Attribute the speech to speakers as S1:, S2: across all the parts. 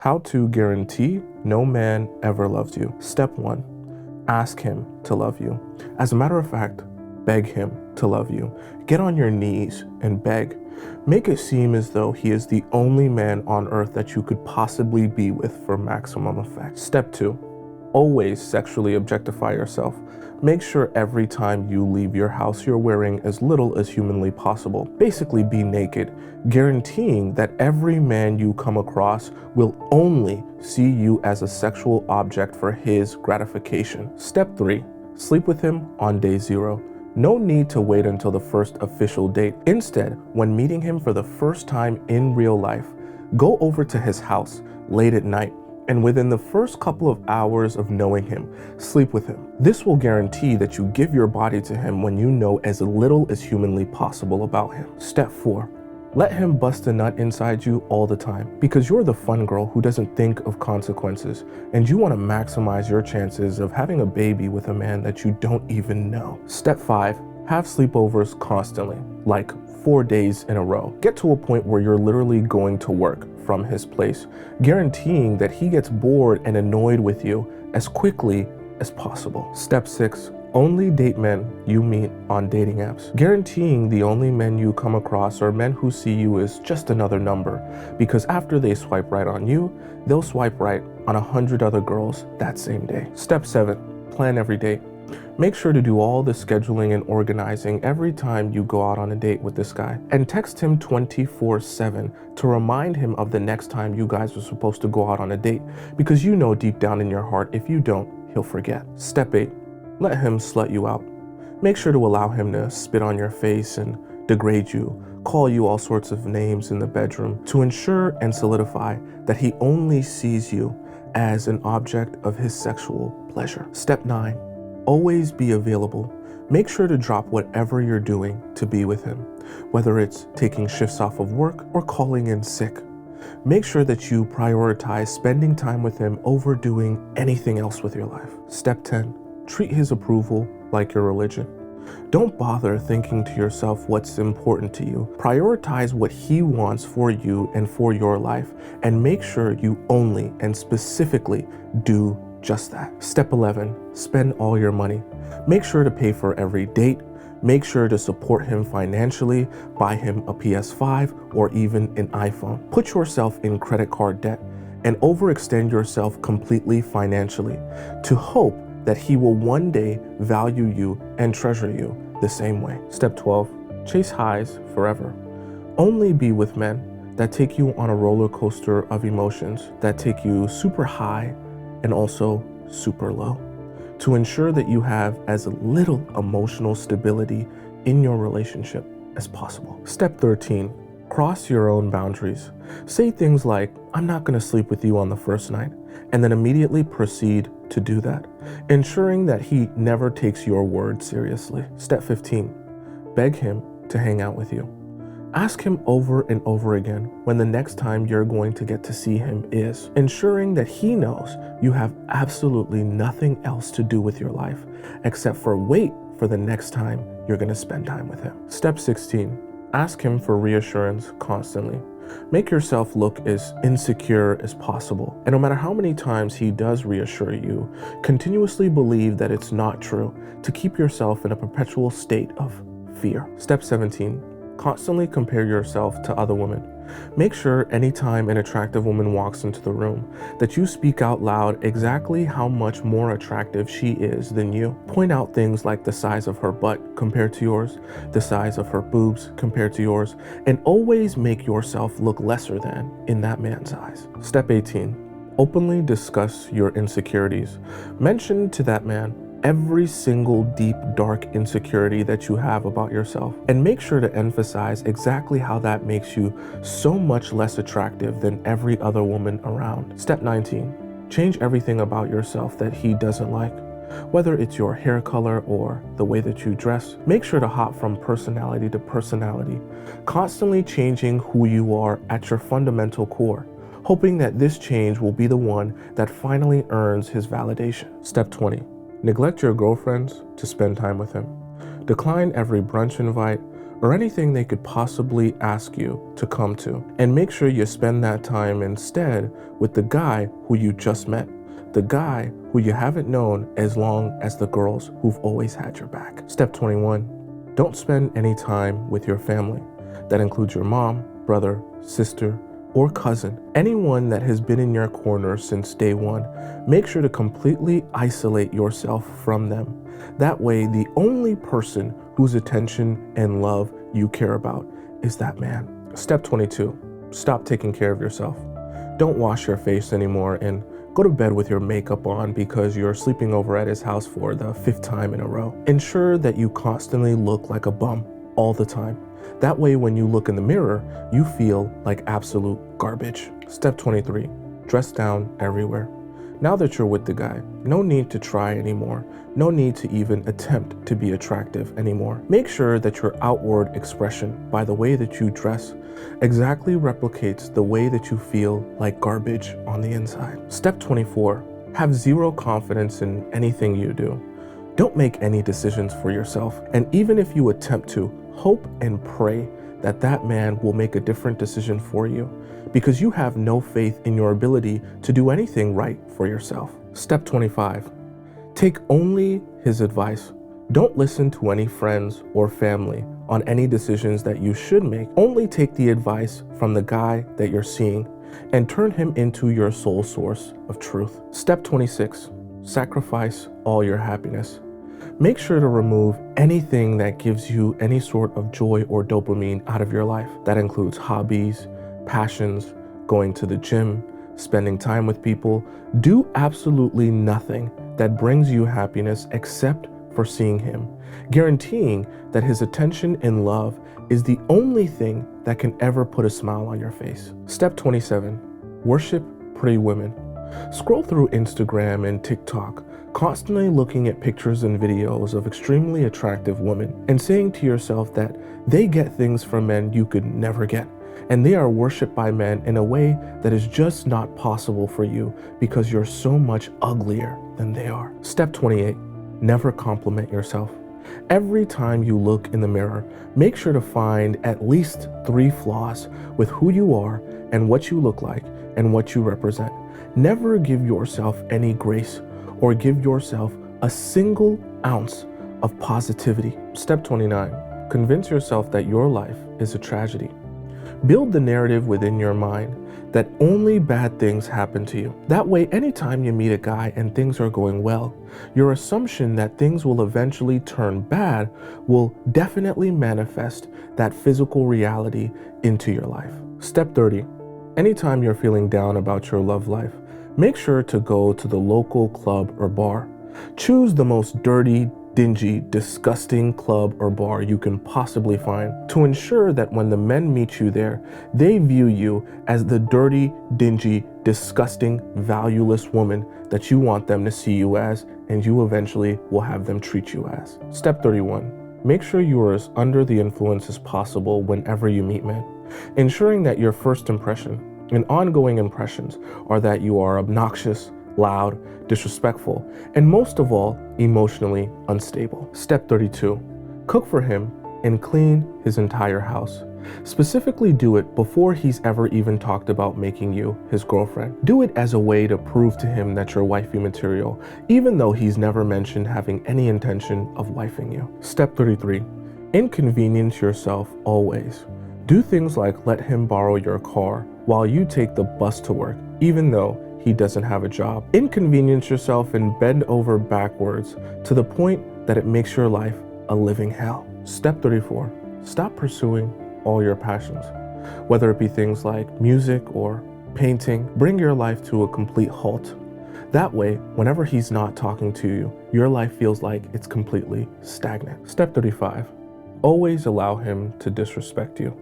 S1: How to guarantee no man ever loves you. Step 1. Ask him to love you. As a matter of fact, beg him to love you. Get on your knees and beg. Make it seem as though he is the only man on earth that you could possibly be with for maximum effect. Step 2. Always sexually objectify yourself. Make sure every time you leave your house you're wearing as little as humanly possible. Basically be naked, guaranteeing that every man you come across will only see you as a sexual object for his gratification. Step 3. Sleep with him on day 0. No need to wait until the first official date. Instead, when meeting him for the first time in real life, go over to his house late at night, and within the first couple of hours of knowing him, sleep with him. This will guarantee that you give your body to him when you know as little as humanly possible about him. Step 4. Let him bust a nut inside you all the time, because you're the fun girl who doesn't think of consequences, and you want to maximize your chances of having a baby with a man that you don't even know. Step 5. Have sleepovers constantly, like 4 days in a row. Get to a point where you're literally going to work from his place, guaranteeing that he gets bored and annoyed with you as quickly as possible. Step 6. Only date men you meet on dating apps, guaranteeing the only men you come across are men who see you as just another number, because after they swipe right on you, they'll swipe right on 100 other girls that same day. Step 7. Plan every date. Make sure to do all the scheduling and organizing every time you go out on a date with this guy, and text him 24/7 to remind him of the next time you guys are supposed to go out on a date, because you know deep down in your heart, if you don't, he'll forget. Step 8. Let him slut you out. Make sure to allow him to spit on your face and degrade you, call you all sorts of names in the bedroom, to ensure and solidify that he only sees you as an object of his sexual pleasure. Step 9. Always be available. Make sure to drop whatever you're doing to be with him, whether it's taking shifts off of work or calling in sick. Make sure that you prioritize spending time with him over doing anything else with your life. Step 10. Treat his approval like your religion. Don't bother thinking to yourself what's important to you. Prioritize what he wants for you and for your life, and make sure you only and specifically do just that. Step 11. Spend all your money. Make sure to pay for every date. Make sure to support him financially, buy him a PS5 or even an iPhone. Put yourself in credit card debt and overextend yourself completely financially to hope that he will one day value you and treasure you the same way. Step 12. Chase highs forever. Only be with men that take you on a roller coaster of emotions, that take you super high and also super low, to ensure that you have as little emotional stability in your relationship as possible. Step 13. Cross your own boundaries. Say things like, I'm not going to sleep with you on the first night, and then immediately proceed to do that, ensuring that he never takes your word seriously. Step 15. Beg him to hang out with you. Ask him over and over again when the next time you're going to get to see him is, ensuring that he knows you have absolutely nothing else to do with your life except for wait for the next time you're going to spend time with him. Step 16. Ask him for reassurance constantly. Make yourself look as insecure as possible, and no matter how many times he does reassure you, continuously believe that it's not true, to keep yourself in a perpetual state of fear. Step 17. Constantly compare yourself to other women. Make sure anytime an attractive woman walks into the room that you speak out loud exactly how much more attractive she is than you. Point out things like the size of her butt compared to yours, the size of her boobs compared to yours, and always make yourself look lesser than in that man's eyes. Step 18. Openly discuss your insecurities. Mention to that man every single deep, dark insecurity that you have about yourself, and make sure to emphasize exactly how that makes you so much less attractive than every other woman around. Step 19. Change everything about yourself that he doesn't like. Whether it's your hair color or the way that you dress, make sure to hop from personality to personality, constantly changing who you are at your fundamental core, hoping that this change will be the one that finally earns his validation. Step 20. Neglect your girlfriends to spend time with him. Decline every brunch invite, or anything they could possibly ask you to come to. And make sure you spend that time instead with the guy who you just met, the guy who you haven't known as long as the girls who've always had your back. Step 21, don't spend any time with your family. That includes your mom, brother, sister, or cousin, anyone that has been in your corner since day one. Make sure to completely isolate yourself from them. That way, the only person whose attention and love you care about is that man. Step 22, stop taking care of yourself. Don't wash your face anymore and go to bed with your makeup on because you're sleeping over at his house for the 5th time in a row. Ensure that you constantly look like a bum all the time. That way, when you look in the mirror, you feel like absolute garbage. Step 23, dress down everywhere. Now that you're with the guy, no need to try anymore. No need to even attempt to be attractive anymore. Make sure that your outward expression, by the way that you dress, exactly replicates the way that you feel like garbage on the inside. Step 24, have zero confidence in anything you do. Don't make any decisions for yourself. And even if you attempt to, hope and pray that that man will make a different decision for you, because you have no faith in your ability to do anything right for yourself. Step 25, take only his advice. Don't listen to any friends or family on any decisions that you should make. Only take the advice from the guy that you're seeing and turn him into your sole source of truth. Step 26, sacrifice all your happiness. Make sure to remove anything that gives you any sort of joy or dopamine out of your life. That includes hobbies, passions, going to the gym, spending time with people. Do absolutely nothing that brings you happiness except for seeing him, guaranteeing that his attention and love is the only thing that can ever put a smile on your face. Step 27, worship pretty women. Scroll through Instagram and TikTok, constantly looking at pictures and videos of extremely attractive women and saying to yourself that they get things from men you could never get, and they are worshipped by men in a way that is just not possible for you because you're so much uglier than they are. Step 28, never compliment yourself. Every time you look in the mirror, make sure to find at least 3 flaws with who you are and what you look like and what you represent. Never give yourself any grace or give yourself a single ounce of positivity. Step 29, convince yourself that your life is a tragedy. Build the narrative within your mind that only bad things happen to you. That way, anytime you meet a guy and things are going well, your assumption that things will eventually turn bad will definitely manifest that physical reality into your life. Step 30, anytime you're feeling down about your love life, make sure to go to the local club or bar. Choose the most dirty, dingy, disgusting club or bar you can possibly find to ensure that when the men meet you there, they view you as the dirty, dingy, disgusting, valueless woman that you want them to see you as, and you eventually will have them treat you as. Step 31, make sure you are as under the influence as possible whenever you meet men, ensuring that your first impression and ongoing impressions are that you are obnoxious, loud, disrespectful, and most of all, emotionally unstable. Step 32, cook for him and clean his entire house. Specifically do it before he's ever even talked about making you his girlfriend. Do it as a way to prove to him that you're wifey material, even though he's never mentioned having any intention of wifing you. Step 33, inconvenience yourself always. Do things like let him borrow your car while you take the bus to work, even though he doesn't have a job. Inconvenience yourself and bend over backwards to the point that it makes your life a living hell. Step 34, stop pursuing all your passions. Whether it be things like music or painting, bring your life to a complete halt. That way, whenever he's not talking to you, your life feels like it's completely stagnant. Step 35, always allow him to disrespect you.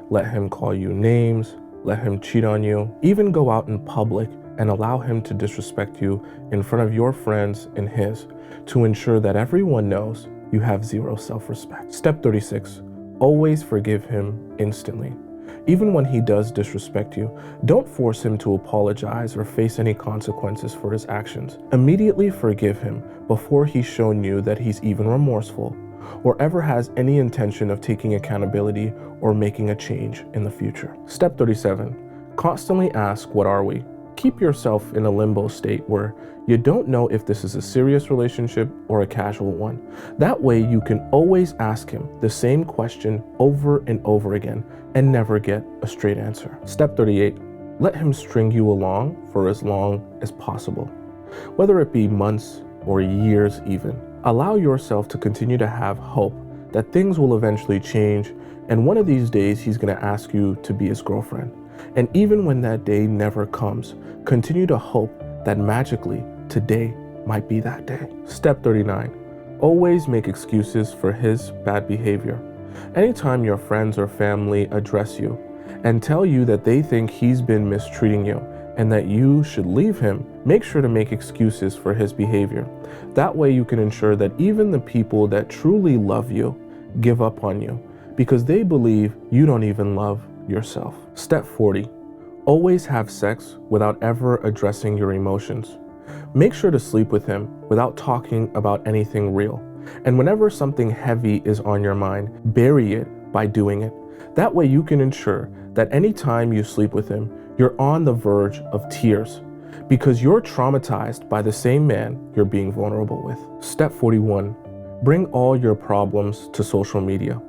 S1: Let him call you names, let him cheat on you, even go out in public and allow him to disrespect you in front of your friends and his to ensure that everyone knows you have zero self-respect. Step 36, always forgive him instantly. Even when he does disrespect you, don't force him to apologize or face any consequences for his actions. Immediately forgive him before he's shown you that he's even remorseful or ever has any intention of taking accountability or making a change in the future. Step 37. Constantly ask, what are we? Keep yourself in a limbo state where you don't know if this is a serious relationship or a casual one. That way you can always ask him the same question over and over again and never get a straight answer. Step 38. Let him string you along for as long as possible, whether it be months or years even. Allow yourself to continue to have hope that things will eventually change, and one of these days he's going to ask you to be his girlfriend. And even when that day never comes, continue to hope that magically today might be that day. Step 39. Always make excuses for his bad behavior. Anytime your friends or family address you and tell you that they think he's been mistreating you and that you should leave him, make sure to make excuses for his behavior. That way you can ensure that even the people that truly love you give up on you because they believe you don't even love yourself. Step 40. Always have sex without ever addressing your emotions. Make sure to sleep with him without talking about anything real. And whenever something heavy is on your mind, bury it by doing it. That way you can ensure that anytime you sleep with him, you're on the verge of tears because you're traumatized by the same man you're being vulnerable with. Step 41. Bring all your problems to social media.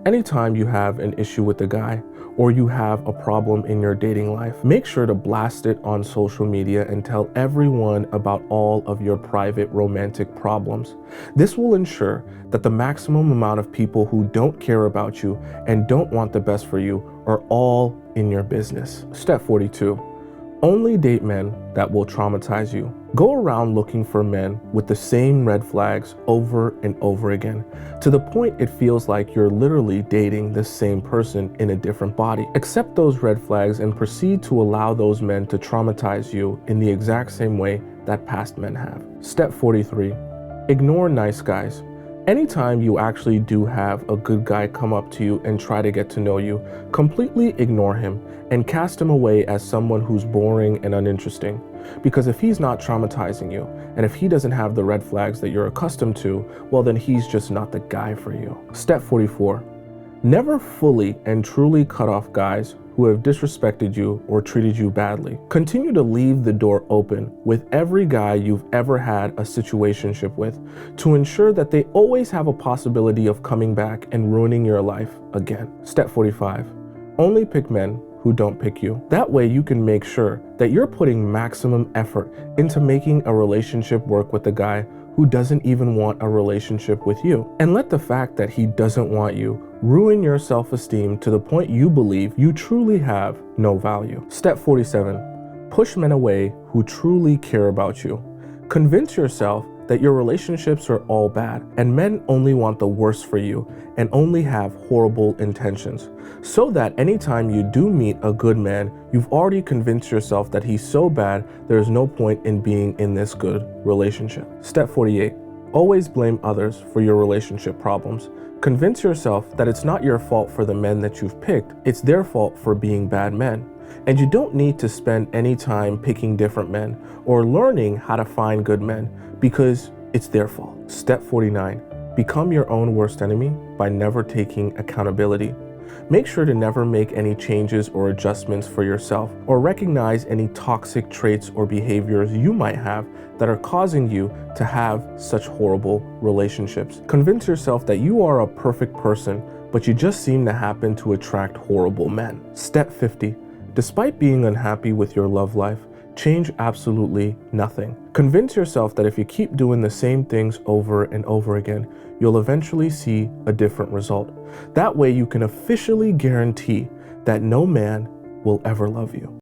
S1: Anytime you have an issue with a guy or you have a problem in your dating life, make sure to blast it on social media and tell everyone about all of your private romantic problems. This will ensure that the maximum amount of people who don't care about you and don't want the best for you are all in your business. Step 42. Only date men that will traumatize you. Go around looking for men with the same red flags over and over again, to the point it feels like you're literally dating the same person in a different body. Accept those red flags and proceed to allow those men to traumatize you in the exact same way that past men have. Step 43. Ignore nice guys. Anytime you actually do have a good guy come up to you and try to get to know you, completely ignore him and cast him away as someone who's boring and uninteresting. Because if he's not traumatizing you, and if he doesn't have the red flags that you're accustomed to, well then he's just not the guy for you. Step 44. Never fully and truly cut off guys who have disrespected you or treated you badly. Continue to leave the door open with every guy you've ever had a situationship with to ensure that they always have a possibility of coming back and ruining your life again. Step 45. Only pick men who don't pick you. That way you can make sure that you're putting maximum effort into making a relationship work with a guy who doesn't even want a relationship with you. And let the fact that he doesn't want you ruin your self-esteem to the point you believe you truly have no value. Step 47. Push men away who truly care about you. Convince yourself that your relationships are all bad and men only want the worst for you and only have horrible intentions, so that anytime you do meet a good man, you've already convinced yourself that he's so bad there's no point in being in this good relationship. Step 48. Always blame others for your relationship problems. Convince yourself that it's not your fault for the men that you've picked, it's their fault for being bad men. And you don't need to spend any time picking different men or learning how to find good men because it's their fault. Step 49. Become your own worst enemy by never taking accountability. Make sure to never make any changes or adjustments for yourself or recognize any toxic traits or behaviors you might have that are causing you to have such horrible relationships. Convince yourself that you are a perfect person, but you just seem to happen to attract horrible men. Step 50. Despite being unhappy with your love life, change absolutely nothing. Convince yourself that if you keep doing the same things over and over again, you'll eventually see a different result. That way you can officially guarantee that no man will ever love you.